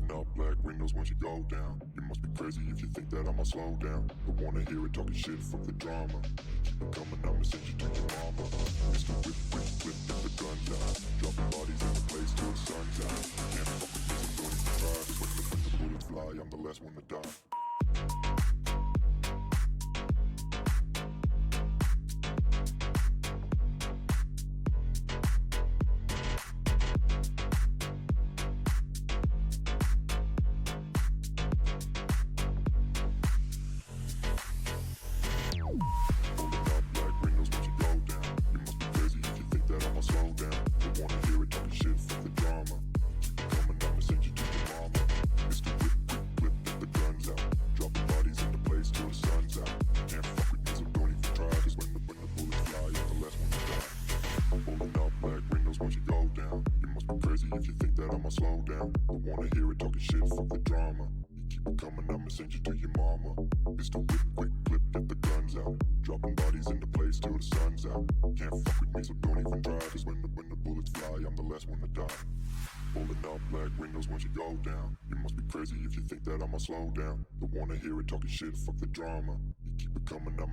Rolling up black windows once you go down. You must be crazy if you think that I'ma slow down. Don't wanna hear it talking shit, fuck the drama. Keep it coming, I'ma send you to your mama. Mr. Whip, whip, whip, get the guns out. Dropping bodies in the place till the sun's out. Can't fuck with me, so don't even try. Cause when the bullets fly, I'm the last one to die. If you think that I'ma slow down, don't wanna hear it talking shit, fuck the drama. You keep it coming, I'ma send you to your mama. Mr. Whip, quick clip, get the guns out. Dropping bodies into place till the sun's out. Can't fuck with me, so don't even try. Cause when the bullets fly, I'm the last one to die. Rolling up black windows once you go down. You must be crazy if you think that I'ma slow down. Don't wanna hear it talking shit, fuck the drama. You keep it coming, I'ma